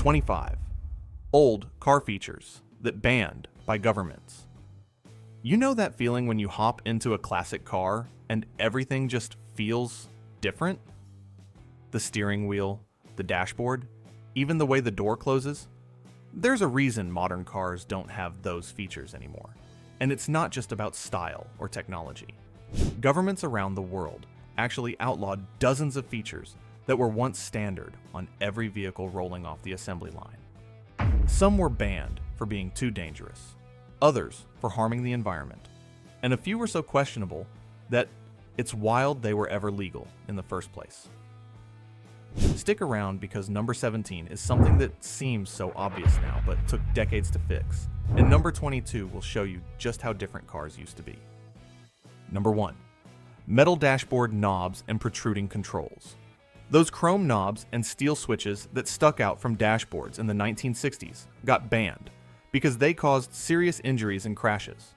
25. Old car features that banned by governments. You know that feeling when you hop into a classic car and everything just feels different? The steering wheel, the dashboard, even the way the door closes. There's a reason modern cars don't have those features anymore. And it's not just about style or technology. Governments around the world actually outlawed dozens of features that were once standard on every vehicle rolling off the assembly line. Some were banned for being too dangerous, others for harming the environment, and a few were so questionable that it's wild they were ever legal in the first place. Stick around because number 17 is something that seems so obvious now but took decades to fix, and number 22 will show you just how different cars used to be. Number 1. Metal dashboard knobs and protruding controls. Those chrome knobs and steel switches that stuck out from dashboards in the 1960s got banned because they caused serious injuries and crashes.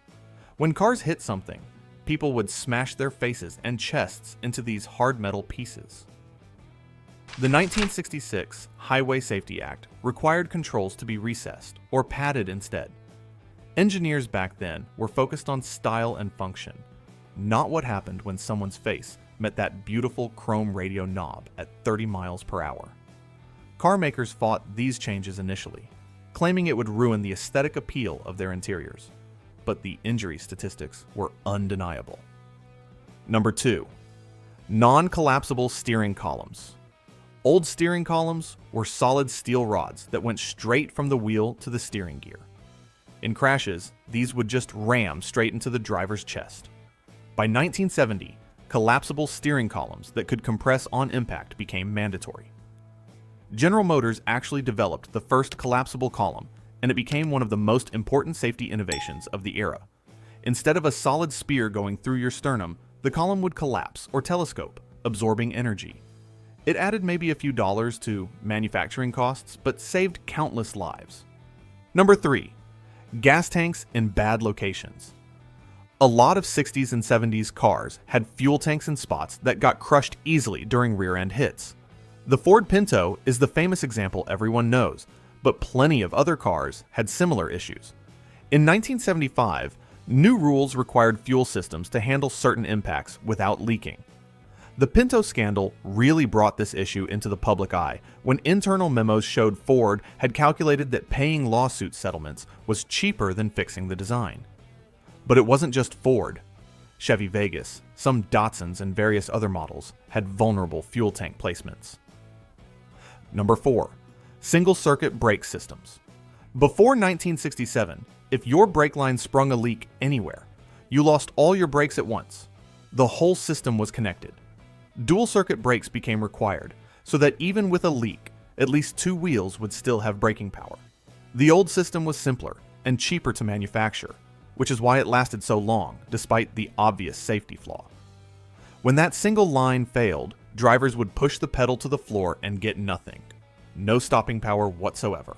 When cars hit something, people would smash their faces and chests into these hard metal pieces. The 1966 Highway Safety Act required controls to be recessed or padded instead. Engineers back then were focused on style and function, not what happened when someone's face met that beautiful chrome radio knob at 30 miles per hour. Car makers fought these changes initially, claiming it would ruin the aesthetic appeal of their interiors, but the injury statistics were undeniable. Number 2. Non-collapsible steering columns. Old steering columns were solid steel rods that went straight from the wheel to the steering gear. In crashes, these would just ram straight into the driver's chest. By 1970, collapsible steering columns that could compress on impact became mandatory. General Motors actually developed the first collapsible column, and it became one of the most important safety innovations of the era. Instead of a solid spear going through your sternum, the column would collapse or telescope, absorbing energy. It added maybe a few dollars to manufacturing costs, but saved countless lives. Number 3. Gas tanks in bad locations. A lot of 60s and 70s cars had fuel tanks in spots that got crushed easily during rear-end hits. The Ford Pinto is the famous example everyone knows, but plenty of other cars had similar issues. In 1975, new rules required fuel systems to handle certain impacts without leaking. The Pinto scandal really brought this issue into the public eye when internal memos showed Ford had calculated that paying lawsuit settlements was cheaper than fixing the design. But it wasn't just Ford. Chevy Vegas, some Datsuns, and various other models had vulnerable fuel tank placements. Number 4. Single-circuit brake systems. Before 1967, if your brake line sprung a leak anywhere, you lost all your brakes at once. The whole system was connected. Dual-circuit brakes became required, so that even with a leak, at least 2 wheels would still have braking power. The old system was simpler and cheaper to manufacture, which is why it lasted so long, despite the obvious safety flaw. When that single line failed, drivers would push the pedal to the floor and get nothing. No stopping power whatsoever.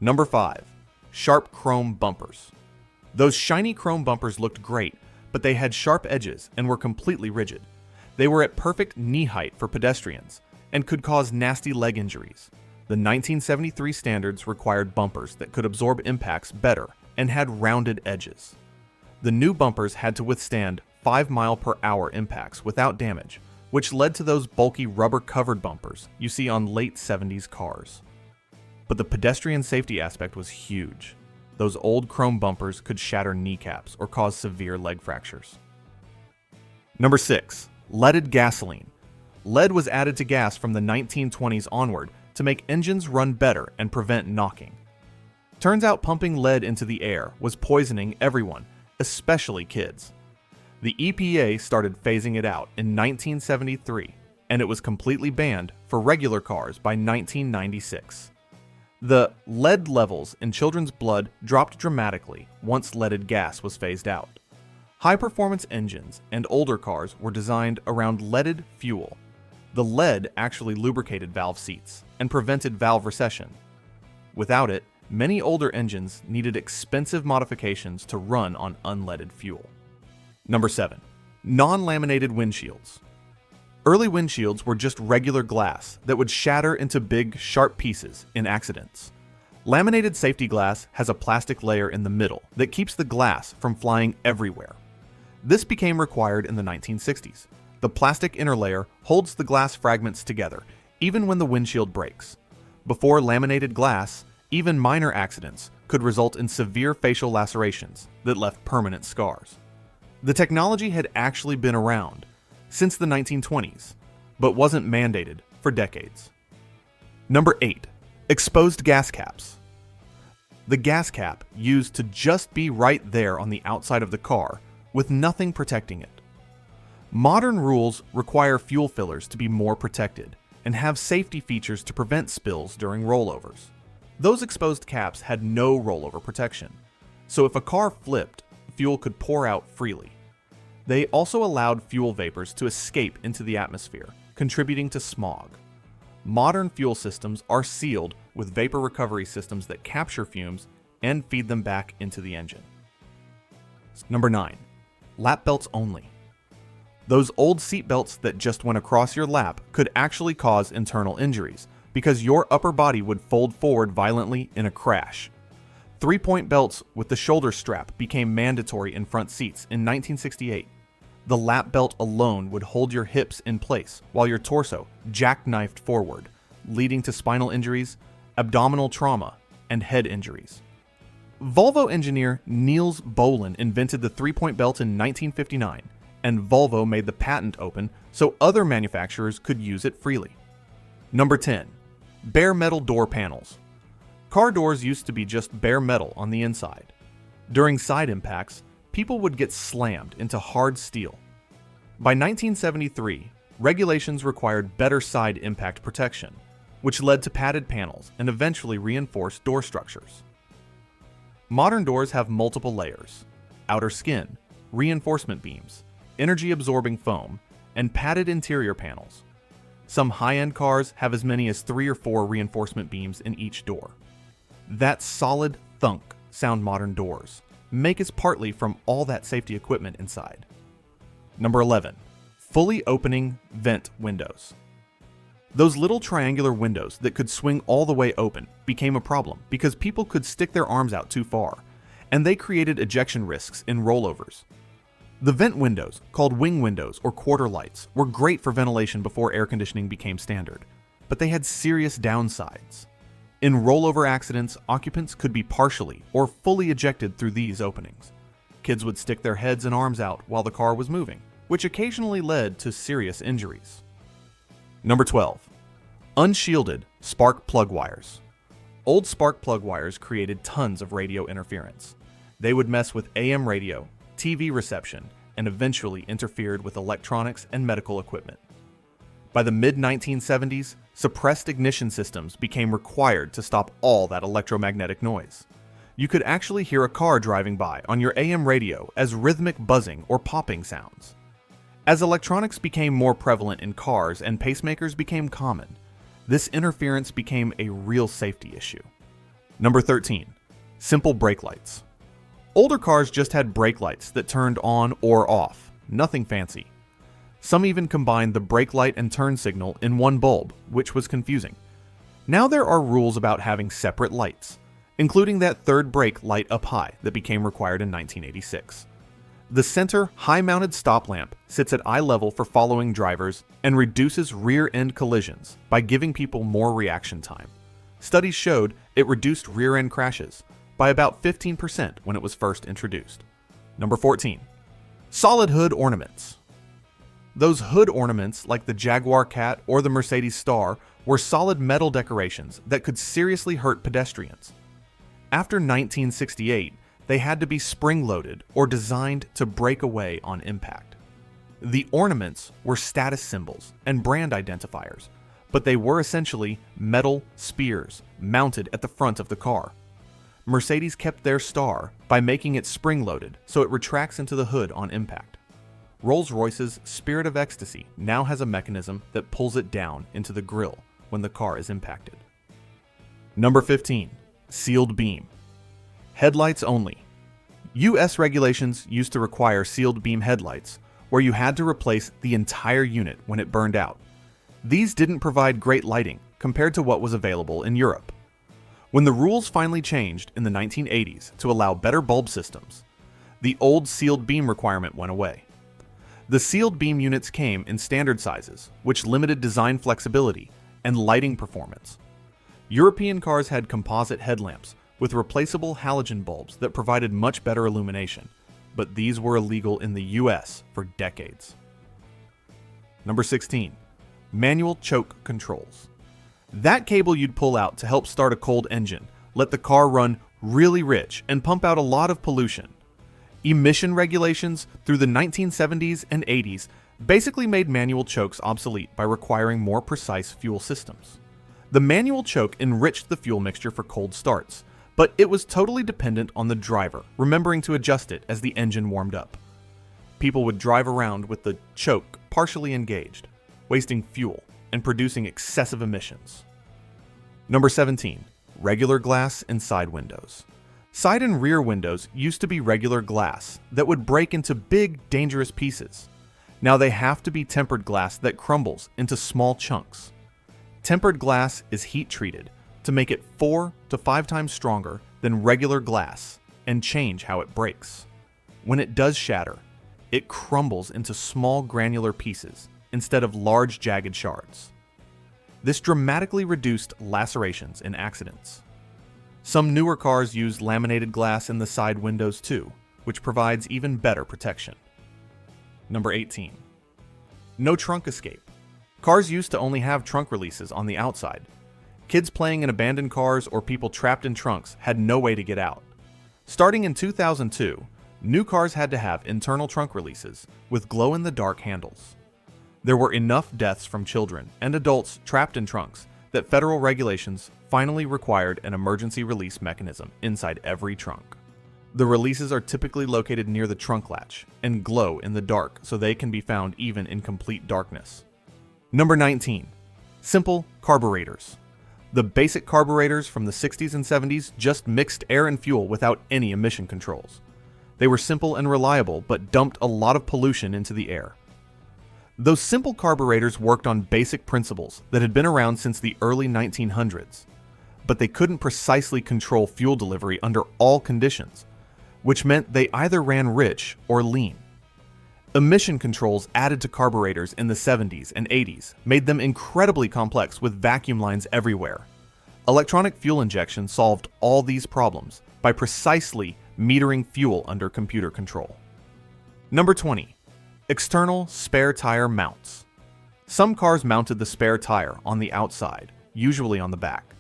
Number 5. Sharp chrome bumpers. Those shiny chrome bumpers looked great, but they had sharp edges and were completely rigid. They were at perfect knee height for pedestrians and could cause nasty leg injuries. The 1973 standards required bumpers that could absorb impacts better and had rounded edges. The new bumpers had to withstand 5-mile-per-hour impacts without damage, which led to those bulky rubber-covered bumpers you see on late 70s cars. But the pedestrian safety aspect was huge. Those old chrome bumpers could shatter kneecaps or cause severe leg fractures. Number 6. Leaded gasoline. Lead was added to gas from the 1920s onward to make engines run better and prevent knocking. Turns out pumping lead into the air was poisoning everyone, especially kids. The EPA started phasing it out in 1973, and it was completely banned for regular cars by 1996. The lead levels in children's blood dropped dramatically once leaded gas was phased out. High-performance engines and older cars were designed around leaded fuel. The lead actually lubricated valve seats and prevented valve recession. Without it, many older engines needed expensive modifications to run on unleaded fuel. Number 7. Non-laminated windshields. Early windshields were just regular glass that would shatter into big, sharp pieces in accidents. Laminated safety glass has a plastic layer in the middle that keeps the glass from flying everywhere. This became required in the 1960s. The plastic inner layer holds the glass fragments together, even when the windshield breaks. Before laminated glass, even minor accidents could result in severe facial lacerations that left permanent scars. The technology had actually been around since the 1920s, but wasn't mandated for decades. Number 8. Exposed gas caps. The gas cap used to just be right there on the outside of the car, with nothing protecting it. Modern rules require fuel fillers to be more protected and have safety features to prevent spills during rollovers. Those exposed caps had no rollover protection, so if a car flipped, fuel could pour out freely. They also allowed fuel vapors to escape into the atmosphere, contributing to smog. Modern fuel systems are sealed with vapor recovery systems that capture fumes and feed them back into the engine. Number 9. Lap belts only. Those old seat belts that just went across your lap could actually cause internal injuries because your upper body would fold forward violently in a crash. 3-point belts with the shoulder strap became mandatory in front seats in 1968. The lap belt alone would hold your hips in place while your torso jackknifed forward, leading to spinal injuries, abdominal trauma, and head injuries. Volvo engineer Niels Bohlin invented the 3-point belt in 1959, and Volvo made the patent open so other manufacturers could use it freely. Number 10. Bare metal door panels. Car doors used to be just bare metal on the inside. During side impacts, people would get slammed into hard steel. By 1973, regulations required better side impact protection, which led to padded panels and eventually reinforced door structures. Modern doors have multiple layers: outer skin, reinforcement beams, energy-absorbing foam, and padded interior panels. Some high-end cars have as many as 3 or 4 reinforcement beams in each door. That solid thunk sound modern doors make is partly from all that safety equipment inside. Number 11. Fully opening vent windows. Those little triangular windows that could swing all the way open became a problem because people could stick their arms out too far, and they created ejection risks in rollovers. The vent windows, called wing windows or quarter lights, were great for ventilation before air conditioning became standard, but they had serious downsides. In rollover accidents, occupants could be partially or fully ejected through these openings. Kids would stick their heads and arms out while the car was moving, which occasionally led to serious injuries. Number 12. Unshielded spark plug wires. Old spark plug wires created tons of radio interference. They would mess with AM radio, TV reception, and eventually interfered with electronics and medical equipment. By the mid-1970s, suppressed ignition systems became required to stop all that electromagnetic noise. You could actually hear a car driving by on your AM radio as rhythmic buzzing or popping sounds. As electronics became more prevalent in cars and pacemakers became common, this interference became a real safety issue. Number 13. Simple brake lights. Older cars just had brake lights that turned on or off, nothing fancy. Some even combined the brake light and turn signal in one bulb, which was confusing. Now there are rules about having separate lights, including that third brake light up high that became required in 1986. The center high-mounted stop lamp sits at eye level for following drivers and reduces rear-end collisions by giving people more reaction time. Studies showed it reduced rear-end crashes by about 15% when it was first introduced. Number 14. Solid hood ornaments. Those hood ornaments, like the Jaguar Cat or the Mercedes Star, were solid metal decorations that could seriously hurt pedestrians. After 1968, they had to be spring-loaded or designed to break away on impact. The ornaments were status symbols and brand identifiers, but they were essentially metal spears mounted at the front of the car. Mercedes kept their Star by making it spring-loaded so it retracts into the hood on impact. Rolls-Royce's Spirit of Ecstasy now has a mechanism that pulls it down into the grille when the car is impacted. Number 15. Sealed beam. Headlights only. US regulations used to require sealed beam headlights, where you had to replace the entire unit when it burned out. These didn't provide great lighting compared to what was available in Europe. When the rules finally changed in the 1980s to allow better bulb systems, the old sealed beam requirement went away. The sealed beam units came in standard sizes, which limited design flexibility and lighting performance. European cars had composite headlamps with replaceable halogen bulbs that provided much better illumination, but these were illegal in the US for decades. Number 16. Manual choke controls. That cable you'd pull out to help start a cold engine let the car run really rich and pump out a lot of pollution. Emission regulations through the 1970s and 80s basically made manual chokes obsolete by requiring more precise fuel systems. The manual choke enriched the fuel mixture for cold starts, but it was totally dependent on the driver remembering to adjust it as the engine warmed up. People would drive around with the choke partially engaged, wasting fuel and producing excessive emissions. Number 17. Regular glass and side windows. Side and rear windows used to be regular glass that would break into big, dangerous pieces. Now they have to be tempered glass that crumbles into small chunks. Tempered glass is heat treated to make it 4 to 5 times stronger than regular glass and change how it breaks. When it does shatter, it crumbles into small granular pieces instead of large jagged shards. This dramatically reduced lacerations and accidents. Some newer cars use laminated glass in the side windows too, which provides even better protection. Number 18. No trunk escape. Cars used to only have trunk releases on the outside. Kids playing in abandoned cars or people trapped in trunks had no way to get out. Starting in 2002, new cars had to have internal trunk releases with glow-in-the-dark handles. There were enough deaths from children and adults trapped in trunks that federal regulations finally required an emergency release mechanism inside every trunk. The releases are typically located near the trunk latch and glow in the dark so they can be found even in complete darkness. Number 19. Simple carburetors. The basic carburetors from the 60s and 70s just mixed air and fuel without any emission controls. They were simple and reliable, but dumped a lot of pollution into the air. Those simple carburetors worked on basic principles that had been around since the early 1900s, but they couldn't precisely control fuel delivery under all conditions, which meant they either ran rich or lean. Emission controls added to carburetors in the 70s and 80s made them incredibly complex with vacuum lines everywhere. Electronic fuel injection solved all these problems by precisely metering fuel under computer control. Number 20. External spare tire mounts. Some cars mounted the spare tire on the outside, usually on the back.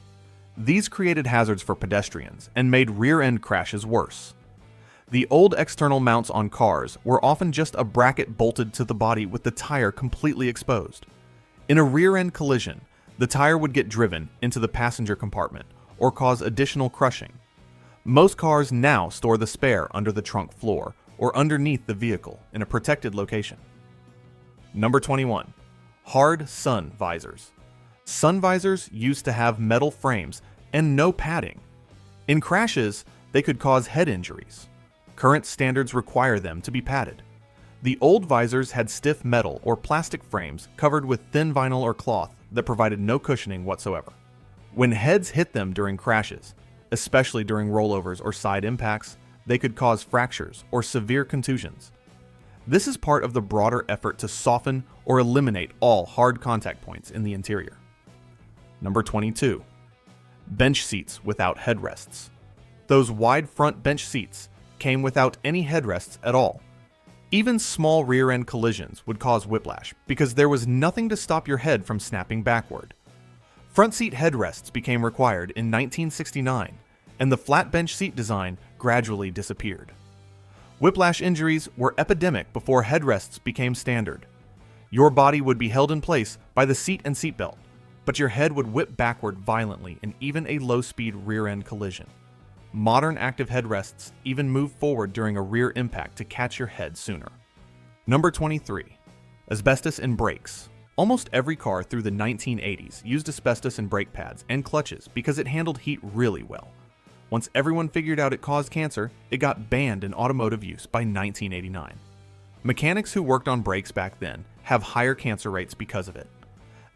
These created hazards for pedestrians and made rear-end crashes worse. The old external mounts on cars were often just a bracket bolted to the body with the tire completely exposed. In a rear-end collision, the tire would get driven into the passenger compartment or cause additional crushing. Most cars now store the spare under the trunk floor or underneath the vehicle in a protected location. Number 21. Hard sun visors. Sun visors used to have metal frames and no padding. In crashes, they could cause head injuries. Current standards require them to be padded. The old visors had stiff metal or plastic frames covered with thin vinyl or cloth that provided no cushioning whatsoever. When heads hit them during crashes, especially during rollovers or side impacts, they could cause fractures or severe contusions. This is part of the broader effort to soften or eliminate all hard contact points in the interior. Number 22. Bench seats without headrests. Those wide front bench seats came without any headrests at all. Even small rear-end collisions would cause whiplash because there was nothing to stop your head from snapping backward. Front seat headrests became required in 1969, and the flat bench seat design gradually disappeared. Whiplash injuries were epidemic before headrests became standard. Your body would be held in place by the seat and seatbelt, but your head would whip backward violently in even a low-speed rear-end collision. Modern active headrests even move forward during a rear impact to catch your head sooner. Number 23. Asbestos in brakes. Almost every car through the 1980s used asbestos in brake pads and clutches because it handled heat really well. Once everyone figured out it caused cancer, it got banned in automotive use by 1989. Mechanics who worked on brakes back then have higher cancer rates because of it.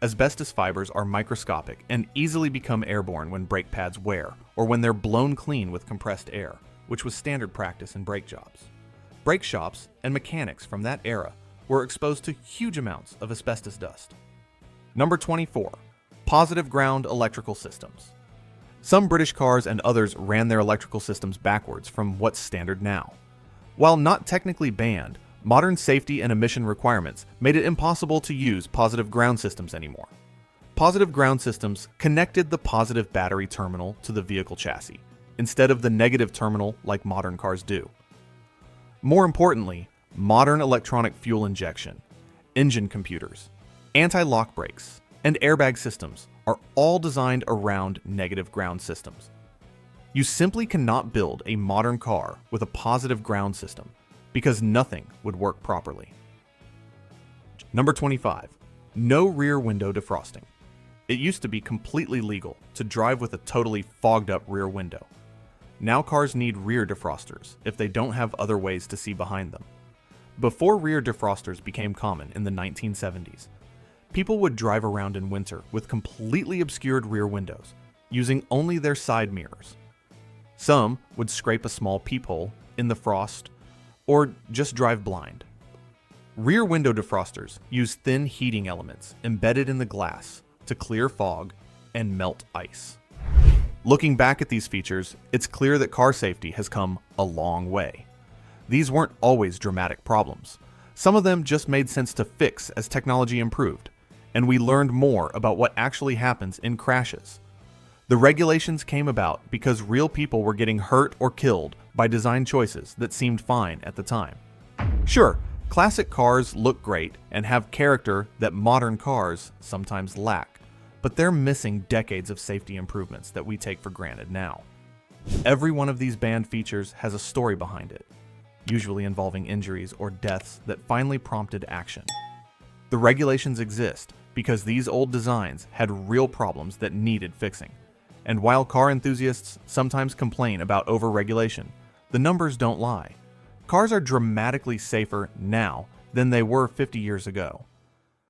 Asbestos fibers are microscopic and easily become airborne when brake pads wear or when they're blown clean with compressed air, which was standard practice in brake jobs. Brake shops and mechanics from that era were exposed to huge amounts of asbestos dust. Number 24. Positive ground electrical systems. Some British cars and others ran their electrical systems backwards from what's standard now. While not technically banned, modern safety and emission requirements made it impossible to use positive ground systems anymore. Positive ground systems connected the positive battery terminal to the vehicle chassis, instead of the negative terminal like modern cars do. More importantly, modern electronic fuel injection, engine computers, anti-lock brakes, and airbag systems are all designed around negative ground systems. You simply cannot build a modern car with a positive ground system because nothing would work properly. Number 25. No rear window defrosting. It used to be completely legal to drive with a totally fogged up rear window. Now cars need rear defrosters if they don't have other ways to see behind them. Before rear defrosters became common in the 1970s, people would drive around in winter with completely obscured rear windows, using only their side mirrors. Some would scrape a small peephole in the frost or just drive blind. Rear window defrosters use thin heating elements embedded in the glass to clear fog and melt ice. Looking back at these features, it's clear that car safety has come a long way. These weren't always dramatic problems. Some of them just made sense to fix as technology improved, and we learned more about what actually happens in crashes. The regulations came about because real people were getting hurt or killed by design choices that seemed fine at the time. Sure, classic cars look great and have character that modern cars sometimes lack, but they're missing decades of safety improvements that we take for granted now. Every one of these banned features has a story behind it, usually involving injuries or deaths that finally prompted action. The regulations exist because these old designs had real problems that needed fixing. And while car enthusiasts sometimes complain about over-regulation, the numbers don't lie. Cars are dramatically safer now than they were 50 years ago,